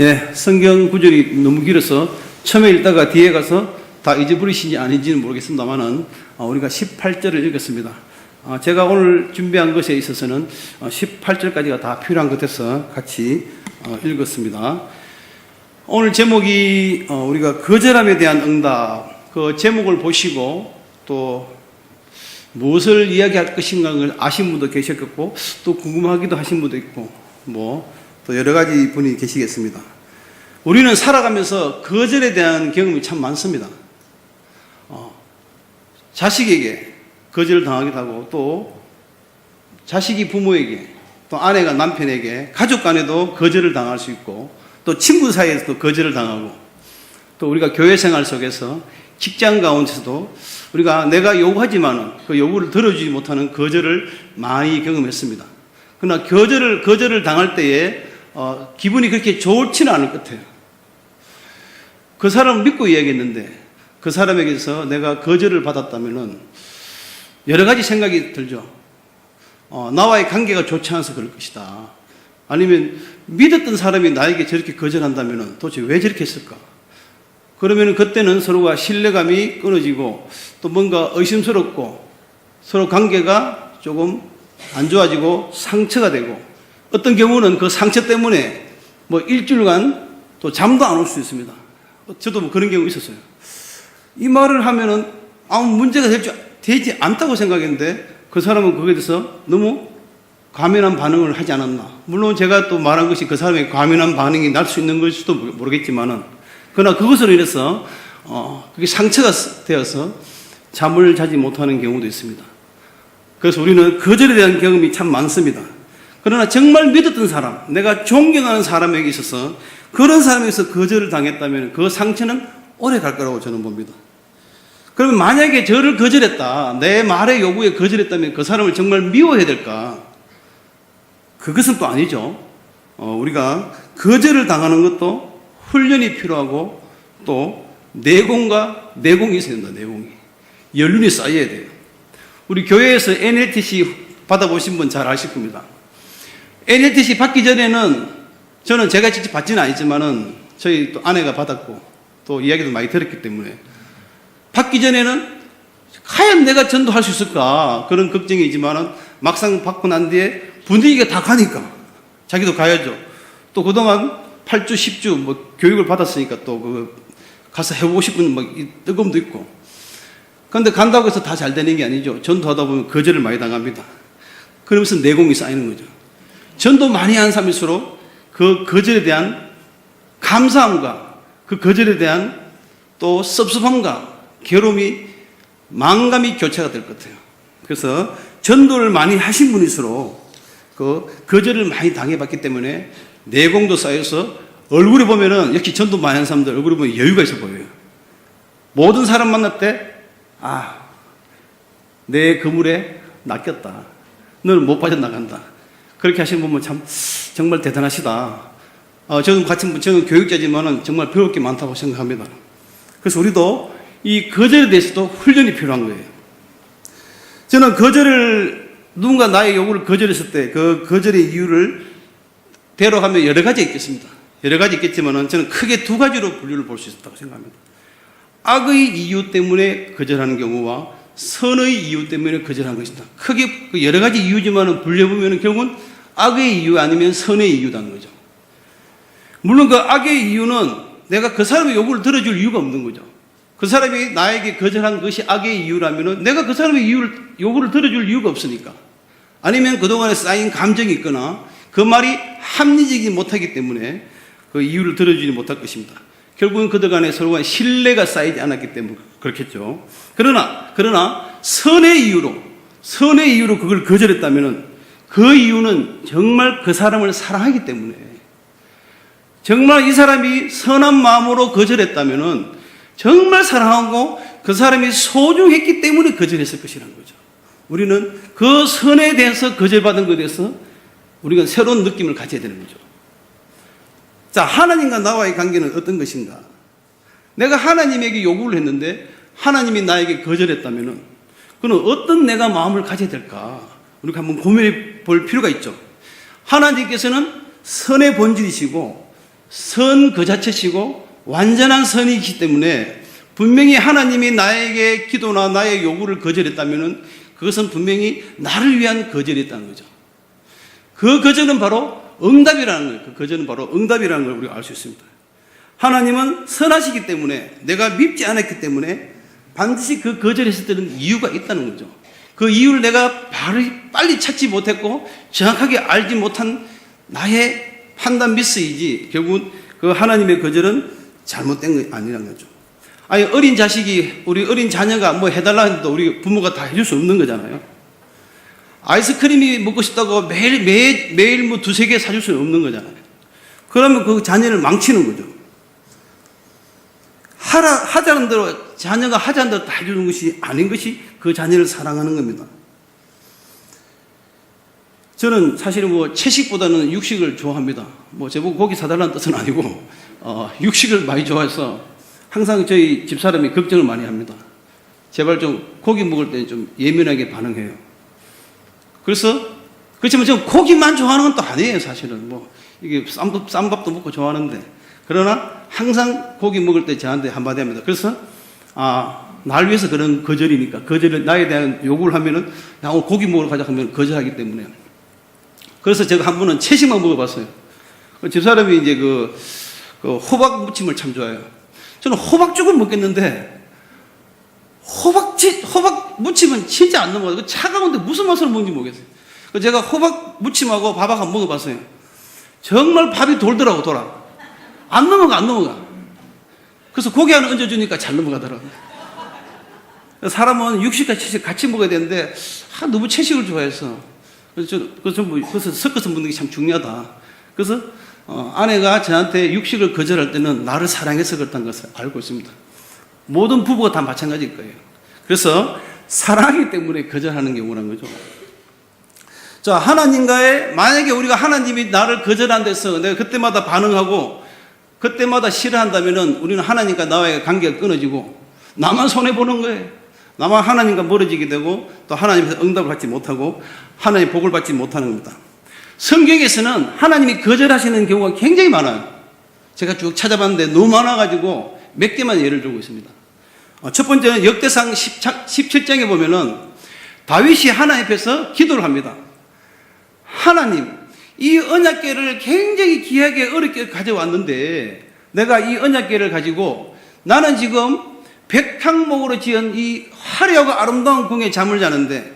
예, 성경 구절이 너무 길어서 처음에 읽다가 뒤에 가서 다 잊어버리신지 아닌지는 모르겠습니다만은 우리가 18절을 읽었습니다. 제가 오늘 준비한 것에 있어서는 18절까지가 다 필요한 것 같아서 같이 읽었습니다. 오늘 제목이 우리가 거절함에 대한 응답, 그 제목을 보시고 또 무엇을 이야기할 것인가를 아신 분도 계셨겠고 또 궁금하기도 하신 분도 있고 또 여러 가지 분이 계시겠습니다. 우리는 살아가면서 거절에 대한 경험이 참 많습니다. 자식에게 거절을 당하기도 하고 또 자식이 부모에게 또 아내가 남편에게 가족 간에도 거절을 당할 수 있고 또 친구 사이에서도 거절을 당하고 또 우리가 교회 생활 속에서 직장 가운데서도 우리가 내가 요구하지만은 그 요구를 들어주지 못하는 거절을 많이 경험했습니다. 그러나 거절을 당할 때에 기분이 그렇게 좋지는 않을 것 같아요. 그 사람을 믿고 이야기했는데 그 사람에게서 내가 거절을 받았다면은 여러 가지 생각이 들죠. 나와의 관계가 좋지 않아서 그럴 것이다. 아니면 믿었던 사람이 나에게 저렇게 거절한다면은 도대체 왜 저렇게 했을까? 그러면은 그때는 서로가 신뢰감이 끊어지고 또 뭔가 의심스럽고 서로 관계가 조금 안 좋아지고 상처가 되고 어떤 경우는 그 상처 때문에 일주일간 또 잠도 안 올 수 있습니다. 저도 그런 경우 있었어요. 이 말을 하면은 아무 문제가 되지 않다고 생각했는데 그 사람은 거기에 대해서 너무 과민한 반응을 하지 않았나. 물론 제가 또 말한 것이 그 사람의 과민한 반응이 날 수 있는 것일지도 모르겠지만은 그러나 그것으로 인해서 그게 상처가 되어서 잠을 자지 못하는 경우도 있습니다. 그래서 우리는 거절에 대한 경험이 참 많습니다. 그러나 정말 믿었던 사람, 내가 존경하는 사람에게 있어서 그런 사람에게서 거절을 당했다면 그 상처는 오래 갈 거라고 저는 봅니다. 그러면 만약에 저를 거절했다, 내 말의 요구에 거절했다면 그 사람을 정말 미워해야 될까? 그것은 또 아니죠. 우리가 거절을 당하는 것도 훈련이 필요하고 또 내공이 있어야 된다. 내공이. 연륜이 쌓여야 돼요. 우리 교회에서 NLTC 받아보신 분 잘 아실 겁니다. NLTC 받기 전에는 저는 제가 직접 받지는 않았지만은 저희 또 아내가 받았고 또 이야기도 많이 들었기 때문에 받기 전에는 과연 내가 전도할 수 있을까 그런 걱정이지만은 막상 받고 난 뒤에 분위기가 다 가니까 자기도 가야죠. 또 그동안 8주, 10주 교육을 받았으니까 또 가서 해보고 싶은 뜨거움도 있고. 그런데 간다고 해서 다 잘 되는 게 아니죠. 전도하다 보면 거절을 많이 당합니다. 그러면서 내공이 쌓이는 거죠. 전도 많이 한 사람일수록 그 거절에 대한 감사함과 그 거절에 대한 또 섭섭함과 괴로움이 망감이 교체가 될 것 같아요. 그래서 전도를 많이 하신 분일수록 그 거절을 많이 당해봤기 때문에 내공도 쌓여서 얼굴에 보면은 역시 전도 많이 한 사람들 얼굴에 보면 여유가 있어 보여요. 모든 사람 만날 때 내 그물에 낚였다. 너는 못 빠져나간다. 그렇게 하시는 분은 정말 대단하시다. 저는 교육자지만은 정말 배울 게 많다고 생각합니다. 그래서 우리도 이 거절에 대해서도 훈련이 필요한 거예요. 저는 누군가 나의 요구를 거절했을 때 그 거절의 이유를 대로하면 여러 가지 있겠습니다. 여러 가지 있겠지만은 저는 크게 두 가지로 분류를 볼 수 있다고 생각합니다. 악의 이유 때문에 거절하는 경우와 선의 이유 때문에 거절하는 것입니다. 크게 여러 가지 이유지만은 분류해보면 결국은 악의 이유 아니면 선의 이유라는 거죠. 물론 그 악의 이유는 내가 그 사람의 요구를 들어줄 이유가 없는 거죠. 그 사람이 나에게 거절한 것이 악의 이유라면은 내가 그 사람의 요구를 들어줄 이유가 없으니까. 아니면 그동안에 쌓인 감정이 있거나 그 말이 합리적이지 못하기 때문에 그 이유를 들어주지 못할 것입니다. 결국은 그들 간에 서로 간에 신뢰가 쌓이지 않았기 때문에 그렇겠죠. 그러나 선의 이유로 그걸 거절했다면은 그 이유는 정말 그 사람을 사랑하기 때문에 정말 이 사람이 선한 마음으로 거절했다면은 정말 사랑하고 그 사람이 소중했기 때문에 거절했을 것이라는 거죠. 우리는 그 선에 대해서 거절받은 것에 대해서 우리가 새로운 느낌을 가져야 되는 거죠. 자, 하나님과 나와의 관계는 어떤 것인가? 내가 하나님에게 요구를 했는데 하나님이 나에게 거절했다면은 그는 어떤 내가 마음을 가져야 될까? 우리가 한번 고민해 볼 필요가 있죠. 하나님께서는 선의 본질이시고 선 그 자체시고 완전한 선이기 때문에 분명히 하나님이 나에게 기도나 나의 요구를 거절했다면 그것은 분명히 나를 위한 거절이었다는 거죠. 그 거절은 바로 응답이라는 거예요. 그 거절은 바로 응답이라는 걸 우리가 알 수 있습니다. 하나님은 선하시기 때문에 내가 밉지 않았기 때문에 반드시 그 거절했을 때는 이유가 있다는 거죠. 그 이유를 내가 빨리 찾지 못했고 정확하게 알지 못한 나의 판단 미스이지 결국은 그 하나님의 거절은 잘못된 거 아니라는 거죠. 아니 어린 자식이 우리 어린 자녀가 뭐 해달라 해도 우리 부모가 다 해줄 수 없는 거잖아요. 아이스크림이 먹고 싶다고 매일 뭐 두세 개 사줄 수는 없는 거잖아요. 그러면 그 자녀를 망치는 거죠. 하자는 대로 자녀가 하자는 대로 다 해주는 것이 아닌 것이 그 자녀를 사랑하는 겁니다. 저는 사실은 뭐 채식보다는 육식을 좋아합니다. 뭐 제보고 고기 사달라는 뜻은 아니고 육식을 많이 좋아해서 항상 저희 집사람이 걱정을 많이 합니다. 제발 좀 고기 먹을 때 좀 예민하게 반응해요. 그래서 그렇지만 저는 고기만 좋아하는 건 또 아니에요. 사실은 뭐 이게 쌈밥도 먹고 좋아하는데 그러나 항상 고기 먹을 때 저한테 한마디 합니다. 그래서 날 위해서 그런 거절이니까 거절을 나에 대한 요구를 하면은 나 오늘 고기 먹으러 가자 하면 거절하기 때문에 그래서 제가 한 번은 채식만 먹어봤어요. 집사람이 이제 그 호박 무침을 참 좋아해요. 저는 호박죽은 먹겠는데 호박 무침은 진짜 안 넘어가요. 차가운데 무슨 맛으로 먹는지 모르겠어요. 그래서 제가 호박 무침하고 밥 한번 먹어봤어요. 정말 밥이 돌더라고 돌아. 안 넘어가. 그래서 고기 하나 얹어주니까 잘 넘어가더라고요. 사람은 육식과 채식 같이 먹어야 되는데 너무 채식을 좋아해서 그래서 섞어서 먹는 게 참 중요하다. 그래서 아내가 저한테 육식을 거절할 때는 나를 사랑해서 그렇다는 것을 알고 있습니다. 모든 부부가 다 마찬가지일 거예요. 그래서 사랑하기 때문에 거절하는 경우라는 거죠. 자, 만약에 우리가 하나님이 나를 거절한 데서 내가 그때마다 반응하고 그때마다 싫어한다면은 우리는 하나님과 나와의 관계가 끊어지고 나만 손해보는 거예요. 나만 하나님과 멀어지게 되고 또 하나님께서 응답을 받지 못하고 하나님의 복을 받지 못하는 겁니다. 성경에서는 하나님이 거절하시는 경우가 굉장히 많아요. 제가 쭉 찾아봤는데 너무 많아가지고 몇 개만 예를 들고 있습니다. 첫 번째는 역대상 17장에 보면은 다윗이 하나님 앞에서 기도를 합니다. 하나님, 이 언약궤를 굉장히 귀하게 어렵게 가져왔는데 내가 이 언약궤를 가지고 나는 지금 백향목으로 지은 이 화려하고 아름다운 궁에 잠을 자는데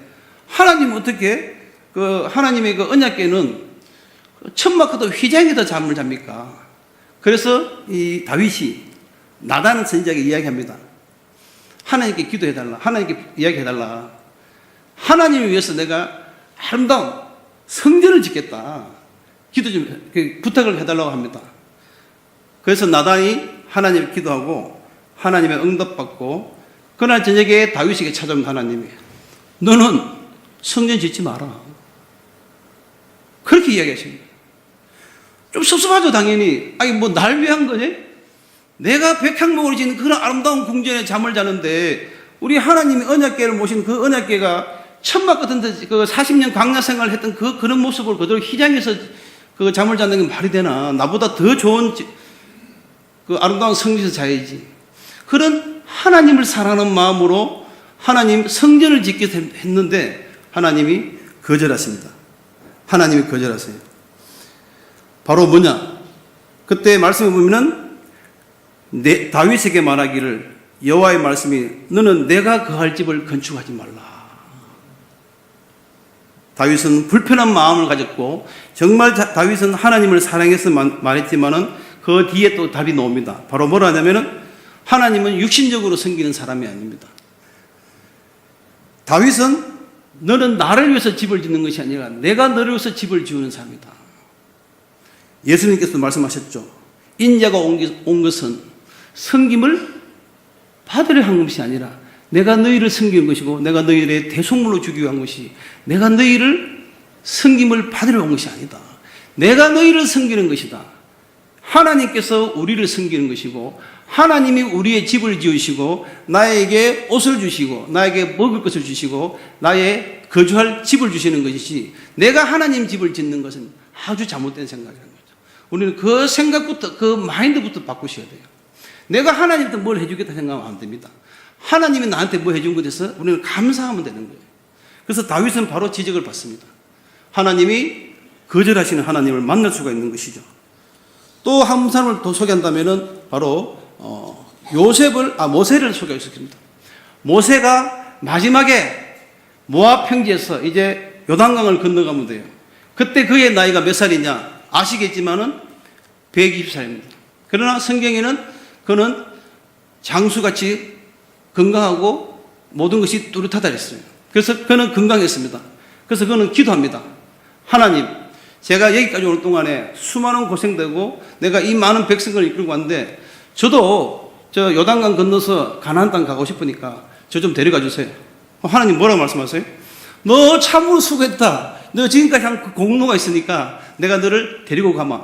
하나님 어떻게 하나님의 그 언약궤는 천막에도 휘장에도 잠을 잡니까? 그래서 이 다윗이 나단 선지자에게 이야기합니다. 하나님께 기도해달라. 하나님께 이야기해달라. 하나님을 위해서 내가 아름다운 성전을 짓겠다. 기도 좀 부탁을 해달라고 합니다. 그래서 나단이 하나님을 기도하고 하나님의 응답받고 그날 저녁에 다윗에게 찾아온 하나님이 너는 성전 짓지 마라. 그렇게 이야기하십니다. 좀 섭섭하죠, 당연히. 아니, 뭐, 날 위한 거니? 내가 백향목으로 짓는 그런 아름다운 궁전에 잠을 자는데, 우리 하나님이 언약궤를 모신 그 언약궤가 천막 같은 데, 40년 광야 생활을 했던 그런 모습을 그대로 휘장에서 잠을 자는 게 말이 되나? 나보다 더 좋은 그 아름다운 성전에서 자야지. 그런 하나님을 사랑하는 마음으로 하나님 성전을 짓게 했는데, 하나님이 거절하십니다. 하나님이 거절하세요. 바로 뭐냐? 그때 말씀을 보면은 다윗에게 말하기를 여호와의 말씀이 너는 내가 거할 집을 건축하지 말라. 다윗은 불편한 마음을 가졌고 정말 다윗은 하나님을 사랑해서 말했지만은 그 뒤에 또 답이 나옵니다. 바로 뭐라 하냐면은 하나님은 육신적으로 섬기는 사람이 아닙니다. 다윗은 너는 나를 위해서 집을 짓는 것이 아니라 내가 너를 위해서 집을 지우는 사람이다. 예수님께서 말씀하셨죠. 인자가 온 것은 섬김을 받으려 한 것이 아니라 내가 너희를 섬기는 것이고 내가 너희를 대속물로 주기 위한 것이 내가 너희를 섬김을 받으려 한 것이 아니다. 내가 너희를 섬기는 것이다. 하나님께서 우리를 섬기는 것이고 하나님이 우리의 집을 지으시고 나에게 옷을 주시고 나에게 먹을 것을 주시고 나의 거주할 집을 주시는 것이지 내가 하나님 집을 짓는 것은 아주 잘못된 생각이라는 거죠. 우리는 그 생각부터, 그 마인드부터 바꾸셔야 돼요. 내가 하나님한테 뭘 해주겠다 생각하면 안 됩니다. 하나님이 나한테 뭐 해준 것에서 우리는 감사하면 되는 거예요. 그래서 다윗은 바로 지적을 받습니다. 하나님이 거절하시는 하나님을 만날 수가 있는 것이죠. 또 한 사람을 더 소개한다면은 바로 모세를 소개하겠습니다. 모세가 마지막에 모압 평지에서 이제 요단강을 건너가면 돼요. 그때 그의 나이가 몇 살이냐 아시겠지만은 120살입니다. 그러나 성경에는 그는 장수같이 건강하고 모든 것이 뚜렷하다 했어요. 그래서 그는 건강했습니다. 그래서 그는 기도합니다. 하나님, 제가 여기까지 오는 동안에 수많은 고생되고 내가 이 많은 백성을 이끌고 왔는데 저도 저 요단강 건너서 가나안 땅 가고 싶으니까 저 좀 데려가 주세요. 하나님 뭐라고 말씀하세요? 너 참으로 수고했다. 너 지금까지 한 그 공로가 있으니까 내가 너를 데리고 가마.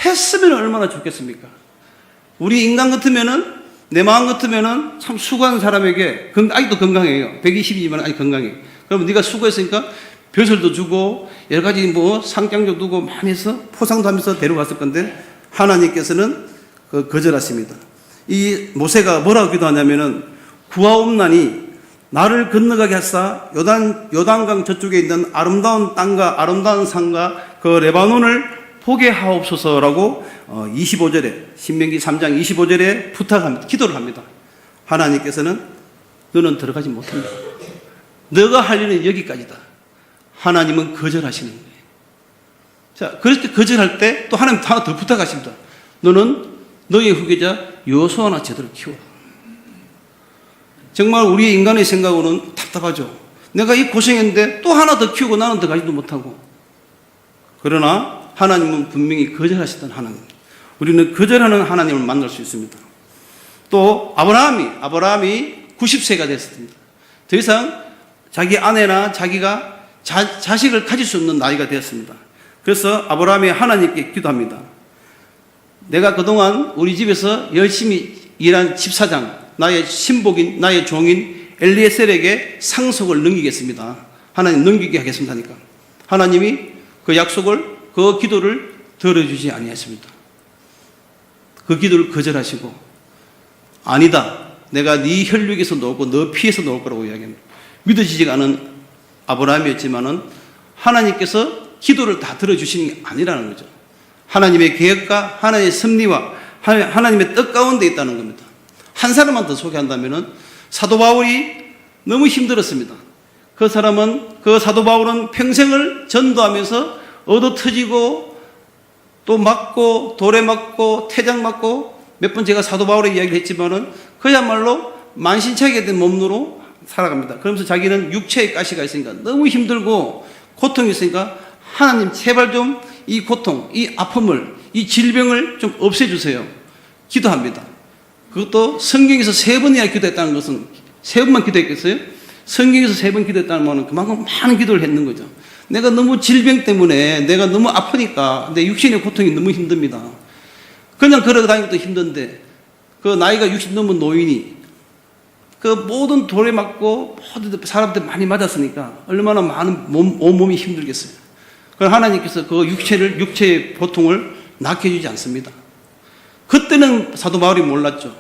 했으면 얼마나 좋겠습니까? 우리 인간 같으면은, 내 마음 같으면은 참 수고한 사람에게 아직도 건강해요. 120이지만 아직 건강해. 그러면 네가 수고했으니까 벼슬도 주고 여러 가지 뭐 상장도 두고 많이 해서 포상도 하면서 데려갔을 건데 하나님께서는 거절하십니다. 이 모세가 뭐라고 기도하냐면은 구하옵나니 나를 건너가게 하사 요단강 저쪽에 있는 아름다운 땅과 아름다운 산과 그 레바논을 보게 하옵소서라고 25절에 신명기 3장 25절에 부탁합니다. 기도를 합니다. 하나님께서는 너는 들어가지 못한다. 너가 할 일은 여기까지다. 하나님은 거절하시는 거예요. 자, 그렇게 거절할 때 또 하나님 하나 더 부탁하십니다. 너는 너의 후계자 여호수아나 제대로 키워라. 정말 우리 인간의 생각으로는 답답하죠. 내가 이 고생했는데 또 하나 더 키우고 나는 더 가지도 못하고. 그러나 하나님은 분명히 거절하시던 하나님. 우리는 거절하는 하나님을 만날 수 있습니다. 또 아브라함이 90세가 됐습니다. 더 이상 자기 아내나 자기가 자식을 가질 수 없는 나이가 되었습니다. 그래서 아브라함이 하나님께 기도합니다. 내가 그동안 우리 집에서 열심히 일한 집사장, 나의 신복인, 나의 종인 엘리에셀에게 상속을 넘기겠습니다. 하나님 넘기게 하겠습니다 하니까 하나님이 그 약속을, 그 기도를 들어주지 아니했습니다. 그 기도를 거절하시고 아니다. 내가 네 혈육에서 나오고 너 피에서 나올 거라고 이야기합니다. 믿어지지가 않은 아브라함이었지만은 하나님께서 기도를 다 들어주시는 게 아니라는 거죠. 하나님의 계획과 하나님의 섭리와 하나님의 뜻 가운데 있다는 겁니다. 한 사람만 더 소개한다면은 사도 바울이 너무 힘들었습니다. 그 사도 바울은 평생을 전도하면서 얻어 터지고 또 맞고 돌에 맞고 태장 맞고 몇 번 제가 사도 바울의 이야기를 했지만은 그야말로 만신창이가 된 몸으로 살아갑니다. 그러면서 자기는 육체의 가시가 있으니까 너무 힘들고 고통이 있으니까 하나님 제발 좀 이 고통, 이 아픔을, 이 질병을 좀 없애주세요. 기도합니다. 그것도 성경에서 3번이나 기도했다는 것은 3번만 기도했겠어요? 성경에서 3번 기도했다는 말은 그만큼 많은 기도를 했는 거죠. 내가 너무 질병 때문에 내가 너무 아프니까 내 육신의 고통이 너무 힘듭니다. 그냥 걸어 다니기도 힘든데 그 나이가 60 넘은 노인이 그 모든 돌에 맞고 모든 사람들 많이 맞았으니까 얼마나 많은 온몸이 힘들겠어요. 그럼 하나님께서 그 육체의 고통을 낫게 해주지 않습니다. 그때는 사도 바울이 몰랐죠.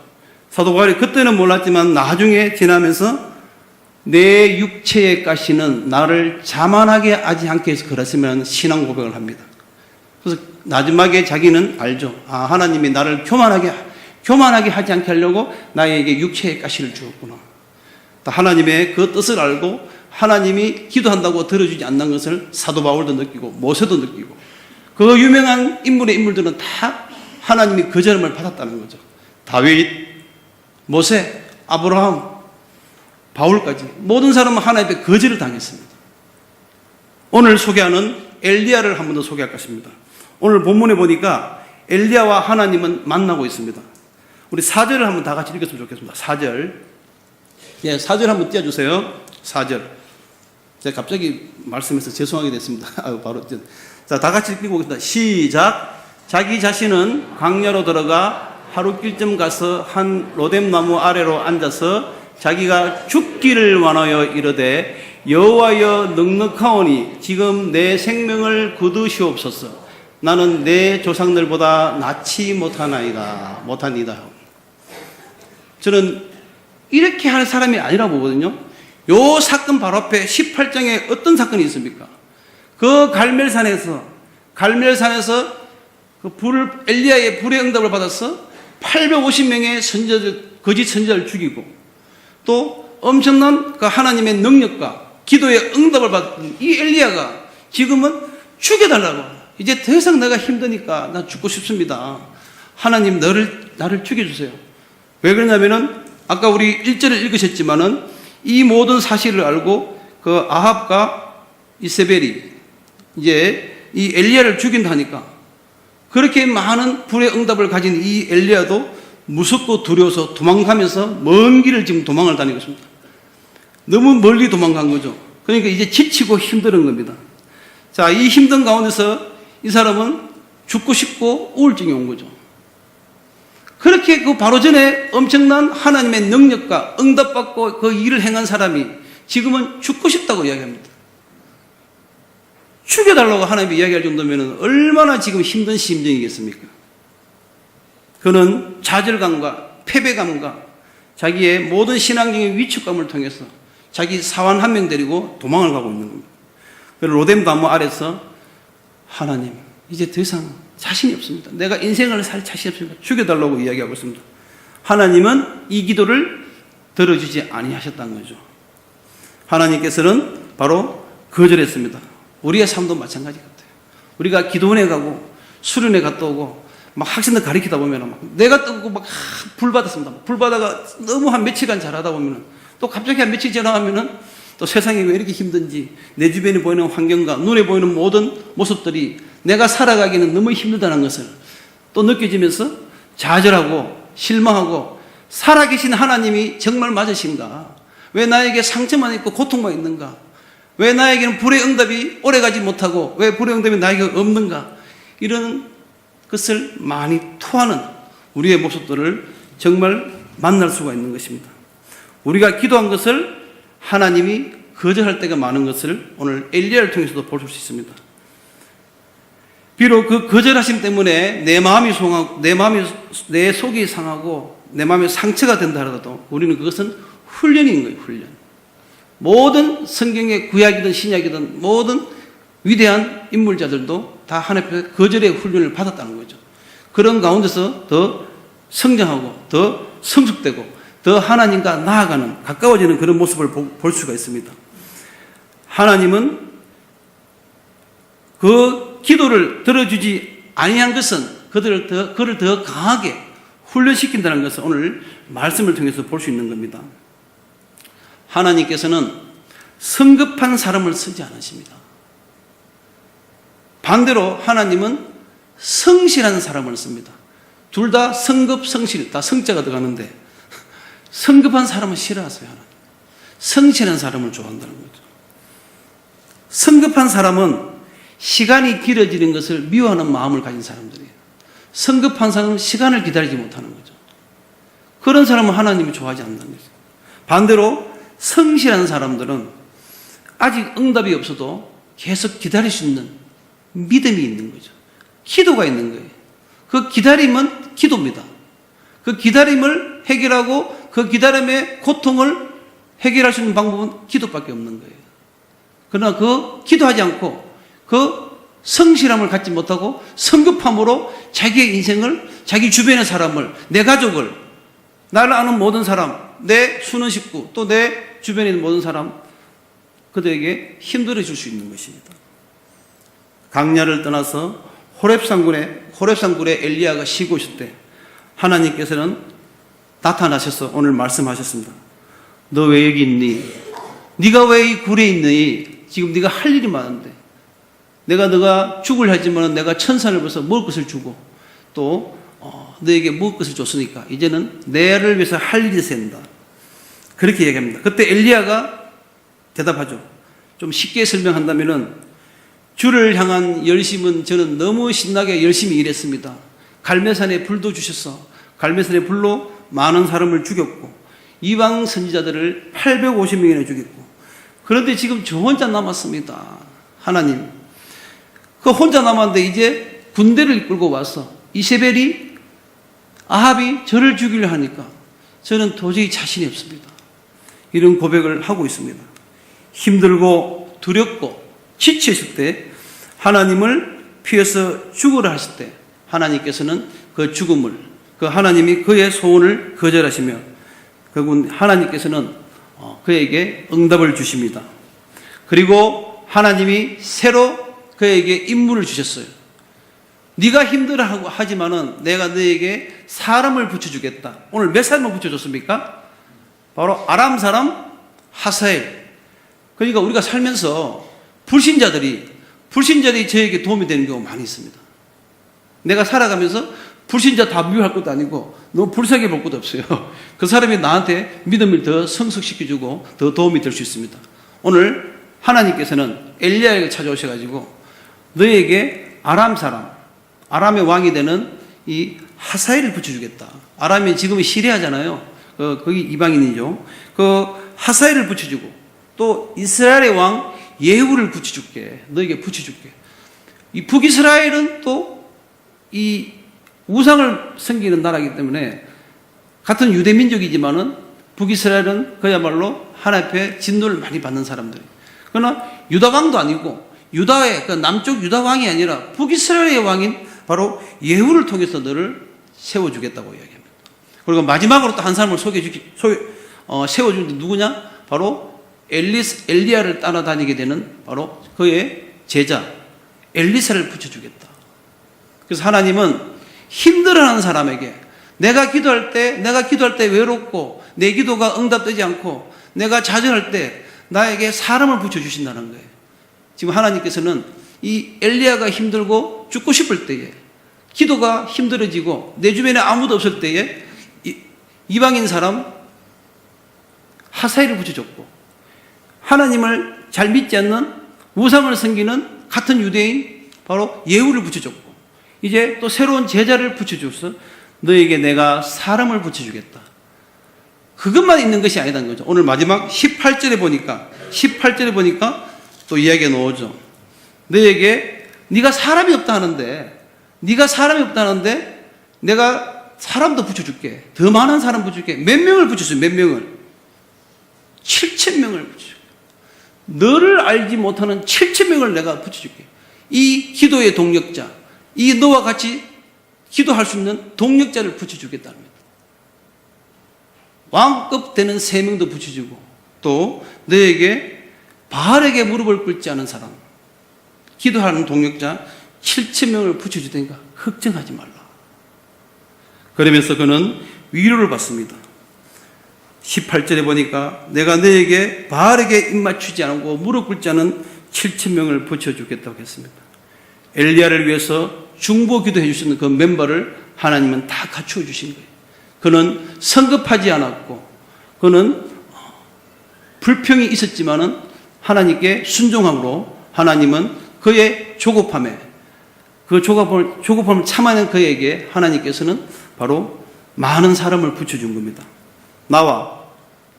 사도 바울이 그때는 몰랐지만 나중에 지나면서 내 육체의 가시는 나를 자만하게 하지 않게 해서 그랬으면 신앙 고백을 합니다. 그래서 마지막에 자기는 알죠. 하나님이 나를 교만하게 하지 않게 하려고 나에게 육체의 가시를 주었구나. 하나님의 그 뜻을 알고 하나님이 기도한다고 들어주지 않는 것을 사도 바울도 느끼고 모세도 느끼고 그 유명한 인물들은 다 하나님이 거절함을 받았다는 거죠. 다윗, 모세, 아브라함, 바울까지 모든 사람은 하나님의 거절을 당했습니다. 오늘 소개하는 엘리야를 한 번 더 소개할 것입니다. 오늘 본문에 보니까 엘리야와 하나님은 만나고 있습니다. 우리 4절을 한번 다 같이 읽었으면 좋겠습니다. 4절. 예, 4절 한번 띄워주세요. 4절. 제가 갑자기 말씀해서 죄송하게 됐습니다. 자, 다 같이 읽고 오겠습니다. 시작. 자기 자신은 광야로 들어가 하룻길쯤 가서 한 로뎀나무 아래로 앉아서 자기가 죽기를 원하여 이르되 여호와여 넉넉하오니 지금 내 생명을 거두시옵소서. 나는 내 조상들보다 낫지 못하니다. 저는 이렇게 할 사람이 아니라고 보거든요. 요 사건 바로 앞에 18장에 어떤 사건이 있습니까? 그 갈멜산에서 엘리야의 불의 응답을 받아서 850명의 거짓 선지자를 죽이고, 또 엄청난 그 하나님의 능력과 기도의 응답을 받은 이 엘리야가 지금은 죽여달라고, 이제 더 이상 내가 힘드니까 나 죽고 싶습니다. 하나님 나를 죽여주세요. 왜 그러냐면은 아까 우리 1절을 읽으셨지만은 이 모든 사실을 알고 그 아합과 이세벨이 이제 이 엘리야를 죽인다니까, 그렇게 많은 불의 응답을 가진 이 엘리야도 무섭고 두려워서 도망가면서 먼 길을 지금 도망을 다니고 있습니다. 너무 멀리 도망간 거죠. 그러니까 이제 지치고 힘든 겁니다. 자, 이 힘든 가운데서 이 사람은 죽고 싶고 우울증이 온 거죠. 그렇게 그 바로 전에 엄청난 하나님의 능력과 응답받고 그 일을 행한 사람이 지금은 죽고 싶다고 이야기합니다. 죽여달라고 하나님이 이야기할 정도면 얼마나 지금 힘든 심정이겠습니까? 그는 좌절감과 패배감과 자기의 모든 신앙적인 위축감을 통해서 자기 사환 한 명 데리고 도망을 가고 있는 겁니다. 로뎀 나무 아래서 하나님, 이제 더 이상 자신이 없습니다. 내가 인생을 살 자신이 없습니다. 죽여달라고 이야기하고 있습니다. 하나님은 이 기도를 들어주지 아니하셨다는 거죠. 하나님께서는 바로 거절했습니다. 우리의 삶도 마찬가지 같아요. 우리가 기도원에 가고 수련회 갔다 오고 막 학생들 가르치다 보면 막 내가 뜨고 막 불 받았습니다. 불 받아가 너무 한 며칠간 잘하다 보면 또 갑자기 한 며칠 지나가면은 또 세상이 왜 이렇게 힘든지, 내 주변에 보이는 환경과 눈에 보이는 모든 모습들이 내가 살아가기는 너무 힘들다는 것을 또 느껴지면서 좌절하고 실망하고, 살아계신 하나님이 정말 맞으신가? 왜 나에게 상처만 있고 고통만 있는가? 왜 나에게는 불의 응답이 오래가지 못하고 왜 불의 응답이 나에게 없는가? 이런 것을 많이 토하는 우리의 모습들을 정말 만날 수가 있는 것입니다. 우리가 기도한 것을 하나님이 거절할 때가 많은 것을 오늘 엘리야를 통해서도 볼 수 있습니다. 비록 그 거절하심 때문에 내 속이 상하고 내 마음에 상처가 된다 하더라도 우리는 그것은 훈련인 거예요, 훈련. 모든 성경의 구약이든 신약이든 모든 위대한 인물자들도 다 하나님 앞에 거절의 훈련을 받았다는 거죠. 그런 가운데서 더 성장하고 더 성숙되고 더 하나님과 나아가는, 가까워지는 그런 모습을 볼 수가 있습니다. 하나님은 그 기도를 들어주지 아니한 것은 그를 더 강하게 훈련시킨다는 것을 오늘 말씀을 통해서 볼 수 있는 겁니다. 하나님께서는 성급한 사람을 쓰지 않으십니다. 반대로 하나님은 성실한 사람을 씁니다. 둘 다 성급, 성실, 다 성자가 들어가는데 성급한 사람은 싫어하세요. 하나님. 성실한 사람을 좋아한다는 거죠. 성급한 사람은 시간이 길어지는 것을 미워하는 마음을 가진 사람들이에요. 성급한 사람은 시간을 기다리지 못하는 거죠. 그런 사람은 하나님이 좋아하지 않는다는 거죠. 반대로 성실한 사람들은 아직 응답이 없어도 계속 기다릴 수 있는 믿음이 있는 거죠. 기도가 있는 거예요. 그 기다림은 기도입니다. 그 기다림을 해결하고 그 기다림의 고통을 해결할 수 있는 방법은 기도밖에 없는 거예요. 그러나 그 기도하지 않고 그 성실함을 갖지 못하고 성급함으로 자기의 인생을, 자기 주변의 사람을, 내 가족을, 나를 아는 모든 사람, 내 수는 식구, 또 내 주변에 있는 모든 사람, 그들에게 힘들어 줄 수 있는 것입니다. 강야를 떠나서 호렙산굴에 엘리야가 쉬고 있을 때 하나님께서는 나타나셔서 오늘 말씀하셨습니다. 너 왜 여기 있니? 네가 왜 이 굴에 있니? 지금 네가 할 일이 많은데 너가 죽을 하지만 내가 천산을 벌써 먹을 것을 주고 또 너에게 먹을 것을 줬으니까 이제는 내를 위해서 할 일이 된다. 그렇게 얘기합니다. 그때 엘리야가 대답하죠. 좀 쉽게 설명한다면은 주를 향한 열심은 저는 너무 신나게 열심히 일했습니다. 갈멜산에 불도 주셔서 갈멜산의 불로 많은 사람을 죽였고 이방 선지자들을 850명이나 죽였고, 그런데 지금 저 혼자 남았습니다. 하나님, 그 혼자 남았는데 이제 군대를 이끌고 와서 이세벨이 아합이 저를 죽이려 하니까 저는 도저히 자신이 없습니다. 이런 고백을 하고 있습니다. 힘들고 두렵고 지치셨을 때 하나님을 피해서 죽으라 하실 때 하나님께서는 그 죽음을, 그 하나님이 그의 소원을 거절하시며 결국은 하나님께서는 그에게 응답을 주십니다. 그리고 하나님이 새로 그에게 임무를 주셨어요. 네가 힘들어하고 하지만은 내가 너에게 사람을 붙여주겠다. 오늘 몇 사람을 붙여줬습니까? 바로 아람 사람 하사엘. 그러니까 우리가 살면서 불신자들이 저에게 도움이 되는 경우가 많이 있습니다. 내가 살아가면서 불신자 다 미워할 것도 아니고 너무 불쌍해 볼 것도 없어요. 그 사람이 나한테 믿음을 더 성숙시켜주고 더 도움이 될 수 있습니다. 오늘 하나님께서는 엘리야에게 찾아오셔가지고 너에게 아람 사람, 아람의 왕이 되는 이 하사엘을 붙여주겠다. 아람이 지금 시리아잖아요. 거기 이방인이죠. 그 하사엘을 붙여주고 또 이스라엘의 왕 예후를 붙여줄게. 너에게 붙여줄게. 이 북이스라엘은 또 이 우상을 섬기는 나라이기 때문에 같은 유대 민족이지만은 북이스라엘은 그야말로 하나님 앞에 진노를 많이 받는 사람들이. 그러나 유다 왕도 아니고 유다의 그 남쪽 유다 왕이 아니라 북이스라엘의 왕인 바로 예후를 통해서 너를 세워주겠다고 이야기합니다. 그리고 마지막으로 또 한 사람을 세워주는데 누구냐? 바로 엘리야를 따라다니게 되는 바로 그의 제자 엘리사를 붙여주겠다. 그래서 하나님은 힘들어하는 사람에게 내가 기도할 때 외롭고 내 기도가 응답되지 않고 내가 좌절할 때 나에게 사람을 붙여주신다는 거예요. 지금 하나님께서는 이 엘리야가 힘들고 죽고 싶을 때에 기도가 힘들어지고 내 주변에 아무도 없을 때에 이방인 사람 하사엘을 붙여줬고 하나님을 잘 믿지 않는 우상을 섬기는 같은 유대인 바로 예후를 붙여줬고 이제 또 새로운 제자를 붙여줘서 너에게 내가 사람을 붙여주겠다. 그것만 있는 것이 아니라는 거죠. 오늘 마지막 18절에 보니까 또 이야기가 나오죠. 너에게 네가 사람이 없다 하는데 내가 사람도 붙여줄게. 더 많은 사람 붙여줄게. 몇 명을 붙여줘요. 몇 명을. 7,000명을 붙여줄게. 너를 알지 못하는 7,000명을 내가 붙여줄게. 이 기도의 동력자, 이 너와 같이 기도할 수 있는 동력자를 붙여주겠다는 겁니다. 왕급 되는 3명도 붙여주고 또 너에게 바알에게 무릎을 꿇지 않은 사람, 기도하는 동력자 7,000명을 붙여주니까 걱정하지 말라. 그러면서 그는 위로를 받습니다. 18절에 보니까 내가 너에게 바알에게 입맞추지 않고 무릎 꿇지 않은 7,000명을 붙여주겠다고 했습니다. 엘리야를 위해서 중보 기도해 주시는 그 멤버를 하나님은 다 갖추어 주신 거예요. 그는 성급하지 않았고 그는 불평이 있었지만은 하나님께 순종함으로 하나님은 그의 조급함에 그 조급함을 참아낸 그에게 하나님께서는 바로 많은 사람을 붙여준 겁니다. 나와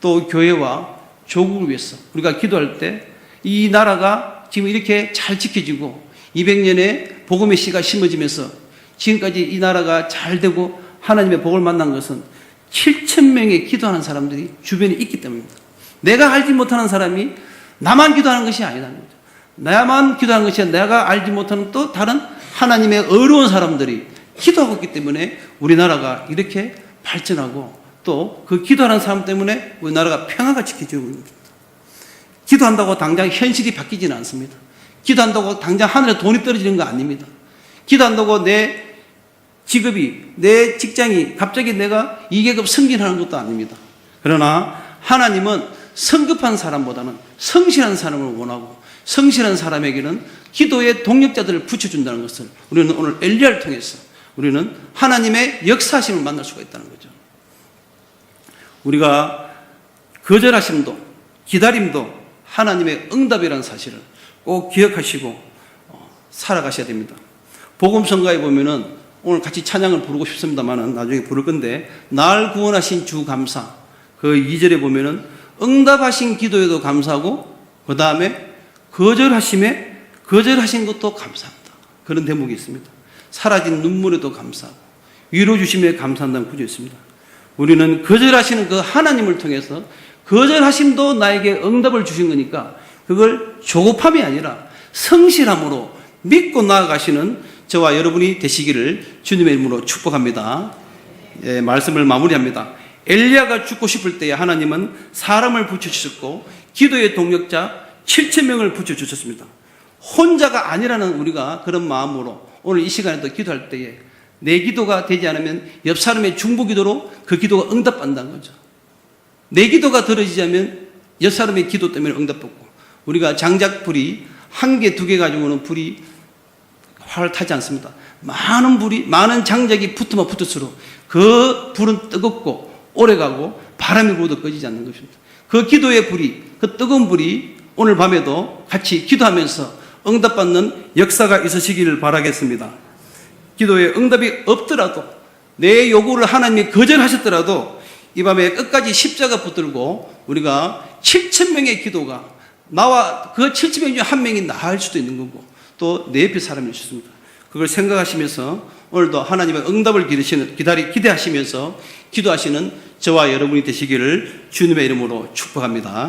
또 교회와 조국을 위해서 우리가 기도할 때 이 나라가 지금 이렇게 잘 지켜지고 200년의 복음의 씨가 심어지면서 지금까지 이 나라가 잘 되고 하나님의 복을 만난 것은 7,000명의 기도하는 사람들이 주변에 있기 때문입니다. 내가 알지 못하는 사람이 나만 기도하는 것이 아니라는 거죠. 나만 기도하는 것이 아니라 내가 알지 못하는 또 다른 하나님의 어려운 사람들이 기도하고 있기 때문에 우리나라가 이렇게 발전하고 또 그 기도하는 사람 때문에 우리나라가 평화가 지켜지고 있습니다. 기도한다고 당장 현실이 바뀌지는 않습니다. 기도한다고 당장 하늘에 돈이 떨어지는 거 아닙니다. 기도한다고 내 직업이, 내 직장이 갑자기 내가 2계급 승진하는 것도 아닙니다. 그러나 하나님은 성급한 사람보다는 성실한 사람을 원하고 성실한 사람에게는 기도의 동력자들을 붙여준다는 것을 우리는 오늘 엘리야를 통해서 우리는 하나님의 역사심을 만날 수가 있다는 거죠. 우리가 거절하심도 기다림도 하나님의 응답이라는 사실을 꼭 기억하시고 살아가셔야 됩니다. 복음성가에 보면은 오늘 같이 찬양을 부르고 싶습니다만은 나중에 부를 건데 날 구원하신 주 감사 그 2절에 보면은 응답하신 기도에도 감사하고 그 다음에 거절하신 것도 감사합니다. 그런 대목이 있습니다. 사라진 눈물에도 감사하고 위로 주심에 감사한다는 구절이 있습니다. 우리는 거절하시는 그 하나님을 통해서 거절하심도 나에게 응답을 주신 거니까 그걸 조급함이 아니라 성실함으로 믿고 나아가시는 저와 여러분이 되시기를 주님의 이름으로 축복합니다. 예, 말씀을 마무리합니다. 엘리야가 죽고 싶을 때에 하나님은 사람을 붙여주셨고 기도의 동력자 7,000명을 붙여주셨습니다. 혼자가 아니라는 우리가 그런 마음으로 오늘 이 시간에도 기도할 때에 내 기도가 되지 않으면 옆 사람의 중보 기도로 그 기도가 응답받는다는 거죠. 내 기도가 들어지지 않으면 옆 사람의 기도 때문에 응답받고 우리가 장작불이 한 개, 두 개 가지고는 불이 활 타지 않습니다. 많은 장작이 붙으면 붙을수록 그 불은 뜨겁고 오래가고 바람이 불어도 꺼지지 않는 것입니다. 그 기도의 불이, 그 뜨거운 불이 오늘 밤에도 같이 기도하면서 응답받는 역사가 있으시기를 바라겠습니다. 기도에 응답이 없더라도 내 요구를 하나님이 거절하셨더라도 이 밤에 끝까지 십자가 붙들고 우리가 7,000명의 기도가 나와 그 7,000명 중에 한 명이 나을 수도 있는 거고 또 내 옆에 사람이 있습니다. 그걸 생각하시면서 오늘도 하나님의 응답을 기대하시면서 기도하시는 저와 여러분이 되시기를 주님의 이름으로 축복합니다.